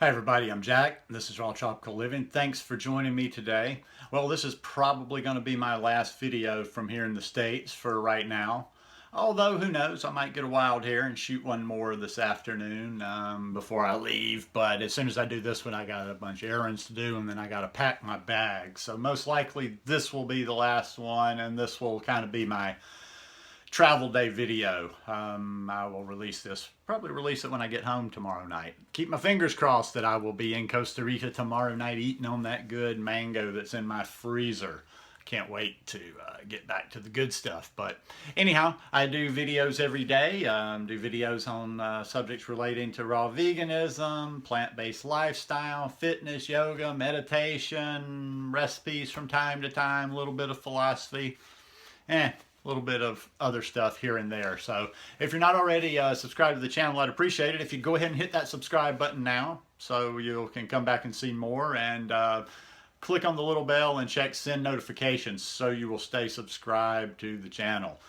Hi everybody, I'm Jack. This is Raw Tropical Living. Thanks for joining me today. Well, this is probably going to be my last video from here in the States for right now. Although, who knows, I might get a wild hair and shoot one more this afternoon before I leave. But as soon as I do this one, I got a bunch of errands to do and then I got to pack my bag. So most likely this will be the last one, and this will kind of be my travel day video. I will probably release it when I get home tomorrow night. Keep my fingers crossed that I will be in Costa Rica tomorrow night eating on that good mango that's in my freezer. Can't wait to get back to the good stuff. But anyhow, I do videos every day. Do videos on subjects relating to raw veganism, plant-based lifestyle, fitness, yoga, meditation, recipes from time to time, a little bit of philosophy. A little bit of other stuff here and there. So if you're not already subscribed to the channel, I'd appreciate it if you go ahead and hit that subscribe button now so you can come back and see more, and click on the little bell and check send notifications so you will stay subscribed to the channel.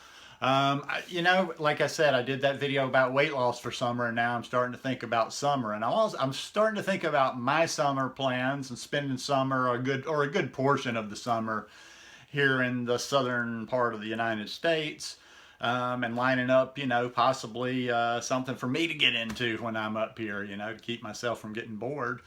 You know, like I said, I did that video about weight loss for summer, and now I'm starting to think about summer, and I'm starting to think about my summer plans and spending summer, a good portion of the summer here in the southern part of the United States, and lining up, you know, possibly something for me to get into when I'm up here, you know, to keep myself from getting bored.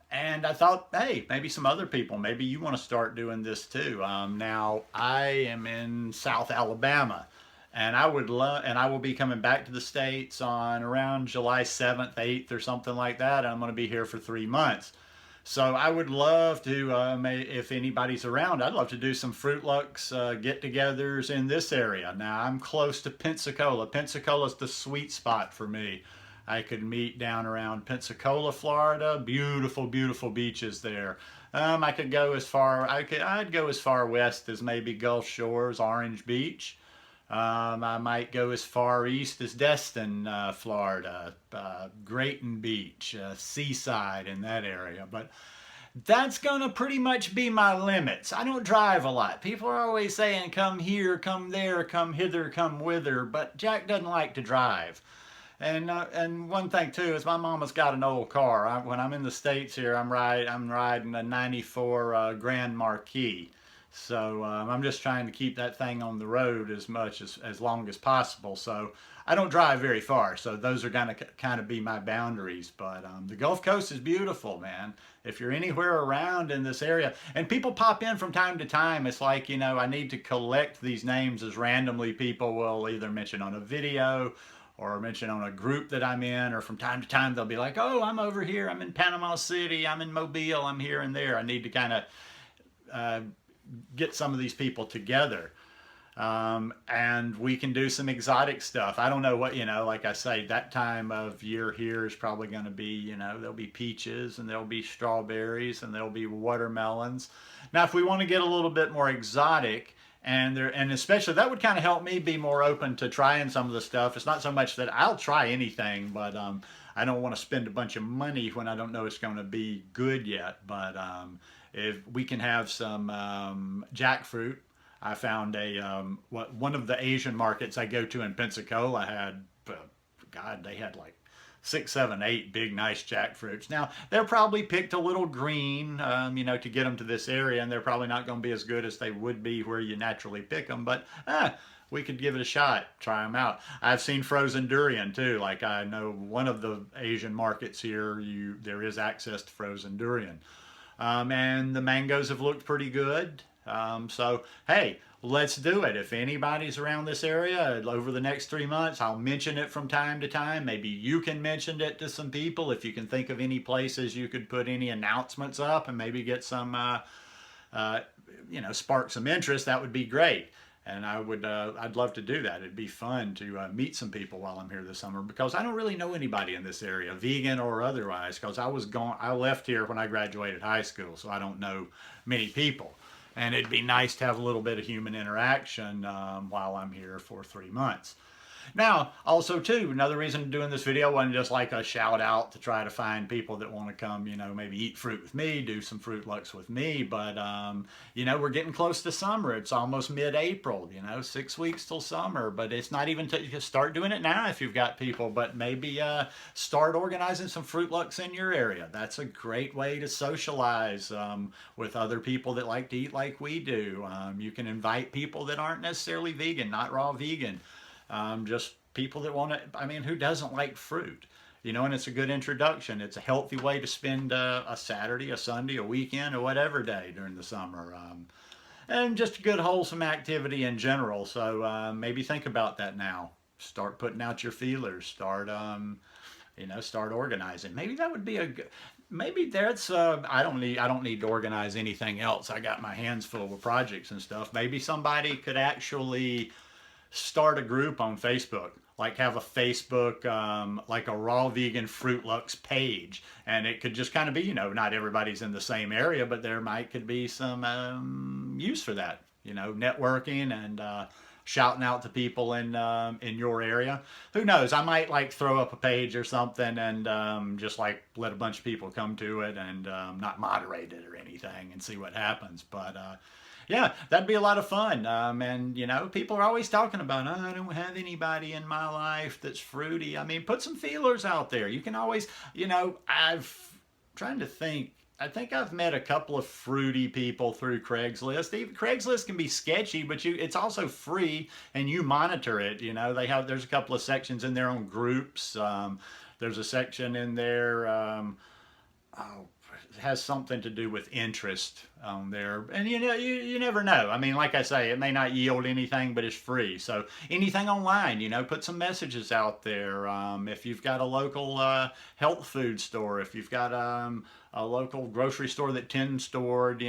And I thought, hey, maybe some other people, maybe you want to start doing this too. Now, I am in South Alabama, and I will be coming back to the States on around July 7th, 8th, or something like that. I'm going to be here for 3 months. So I would love to, if anybody's around, I'd love to do some Fruitlucks get-togethers in this area. Now, I'm close to Pensacola. Pensacola's the sweet spot for me. I could meet down around Pensacola, Florida. Beautiful, beautiful beaches there. I'd go as far west as maybe Gulf Shores, Orange Beach. I might go as far east as Destin, Florida, Grayton Beach, Seaside, in that area. But that's going to pretty much be my limits. I don't drive a lot. People are always saying, come here, come there, come hither, come whither. But Jack doesn't like to drive. And one thing too is my mama's got an old car. When I'm in the States here, I'm riding a 94 Grand Marquis. So I'm just trying to keep that thing on the road as long as possible. So I don't drive very far. So those are going to kind of be my boundaries. But the Gulf Coast is beautiful, man. If you're anywhere around in this area, and people pop in from time to time, it's like, you know, I need to collect these names as randomly people will either mention on a video or mention on a group that I'm in, or from time to time they'll be like, oh, I'm over here, I'm in Panama City, I'm in Mobile, I'm here and there. I need to kind of get some of these people together, and we can do some exotic stuff. I don't know what, you know, like I say, that time of year here is probably going to be, you know, there'll be peaches and there'll be strawberries and there'll be watermelons. Now, if we want to get a little bit more exotic, and especially that would kind of help me be more open to trying some of the stuff. It's not so much that I'll try anything, but I don't want to spend a bunch of money when I don't know it's going to be good yet. But if we can have some jackfruit. I found one of the Asian markets I go to in Pensacola had, God, they had like 6, 7, 8 big nice jackfruits. Now, they're probably picked a little green, you know, to get them to this area, and they're probably not going to be as good as they would be where you naturally pick them, but we could give it a shot, try them out. I've seen frozen durian too. Like, I know one of the Asian markets here, there is access to frozen durian. And the mangoes have looked pretty good. So, hey, let's do it. If anybody's around this area over the next 3 months, I'll mention it from time to time. Maybe you can mention it to some people. If you can think of any places you could put any announcements up and maybe get some, you know, spark some interest, that would be great. And I'd love to do that. It'd be fun to meet some people while I'm here this summer, because I don't really know anybody in this area, vegan or otherwise, because I left here when I graduated high school, so I don't know many people. And it'd be nice to have a little bit of human interaction while I'm here for 3 months. Now, also too, another reason I'm doing this video wasn't just like a shout out to try to find people that want to come, maybe eat fruit with me, do some Fruitlucks with me. But, we're getting close to summer. It's almost mid-April, 6 weeks till summer. But it's not even to start doing it now if you've got people. But maybe start organizing some Fruitlucks in your area. That's a great way to socialize with other people that like to eat like we do. You can invite people that aren't necessarily vegan, not raw vegan. Just people that want to, who doesn't like fruit? And it's a good introduction. It's a healthy way to spend a Saturday, a Sunday, a weekend, or whatever day during the summer. And just a good wholesome activity in general. So maybe think about that now. Start putting out your feelers. Start organizing. Maybe that would be a good, maybe that's I don't need to organize anything else. I got my hands full with projects and stuff. Maybe somebody could actually start a group on Facebook, like have a Facebook, like a raw vegan Fruitlucks page. And it could just kind of be, not everybody's in the same area, but there could be some use for that, networking and shouting out to people in your area. Who knows? I might like throw up a page or something and just like let a bunch of people come to it and not moderate it or anything and see what happens. But yeah, that'd be a lot of fun. And people are always talking about, oh, I don't have anybody in my life that's fruity. Put some feelers out there. You can always, trying to think. I think I've met a couple of fruity people through Craigslist. Even Craigslist can be sketchy, but it's also free and you monitor it. There's a couple of sections in there on groups. There's a section in there, it has something to do with interest on there. And you never know. Like I say, it may not yield anything, but it's free. So anything online, put some messages out there. If you've got a local health food store, if you've got a local grocery store that tends toward,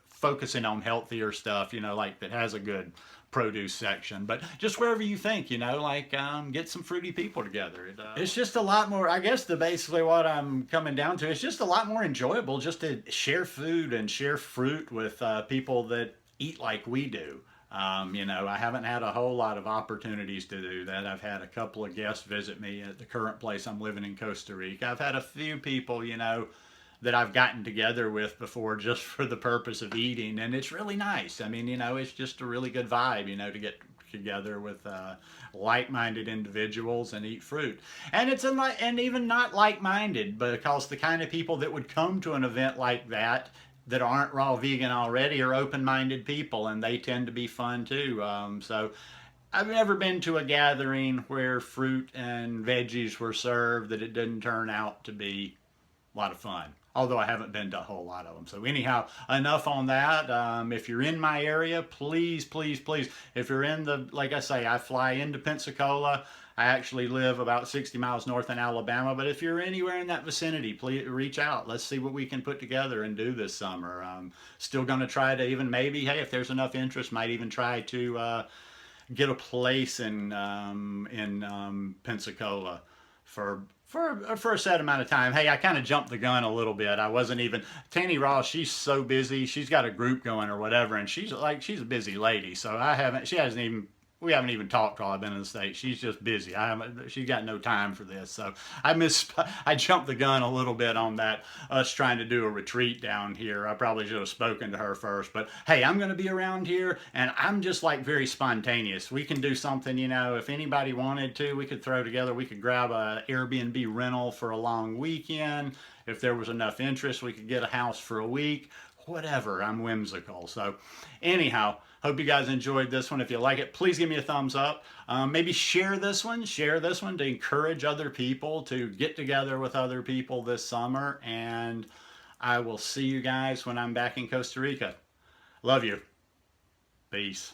focusing on healthier stuff, like that has a good produce section, but just wherever you think, get some fruity people together. It's just a lot more, I guess basically what I'm coming down to, it's just a lot more enjoyable just to share food and share fruit with people that eat like we do. I haven't had a whole lot of opportunities to do that. I've had a couple of guests visit me at the current place I'm living in Costa Rica. I've had a few people, that I've gotten together with before just for the purpose of eating, and it's really nice. It's just a really good vibe, to get together with like-minded individuals and eat fruit. And and even not like-minded, because the kind of people that would come to an event like that aren't raw vegan already are open-minded people, and they tend to be fun too. So I've never been to a gathering where fruit and veggies were served that it didn't turn out to be a lot of fun. Although I haven't been to a whole lot of them. So anyhow, enough on that. If you're in my area, please, please, please, if you're like I say, I fly into Pensacola. I actually live about 60 miles north in Alabama. But if you're anywhere in that vicinity, please reach out. Let's see what we can put together and do this summer. Still going to try to even maybe, hey, if there's enough interest, might even try to get a place in Pensacola for a set amount of time. Hey, I kind of jumped the gun a little bit. I wasn't even, Tanny Ross, she's so busy. She's got a group going or whatever, and she's a busy lady. So we haven't even talked while I've been in the States. She's just busy. She's got no time for this. So I jumped the gun a little bit on that, us trying to do a retreat down here. I probably should have spoken to her first, but hey, I'm going to be around here, and I'm just like very spontaneous. We can do something, if anybody wanted to, we could throw together, we could grab a Airbnb rental for a long weekend. If there was enough interest, we could get a house for a week. Whatever, I'm whimsical. So anyhow, hope you guys enjoyed this one. If you like it, please give me a thumbs up. Maybe share this one to encourage other people to get together with other people this summer. And I will see you guys when I'm back in Costa Rica. Love you. Peace.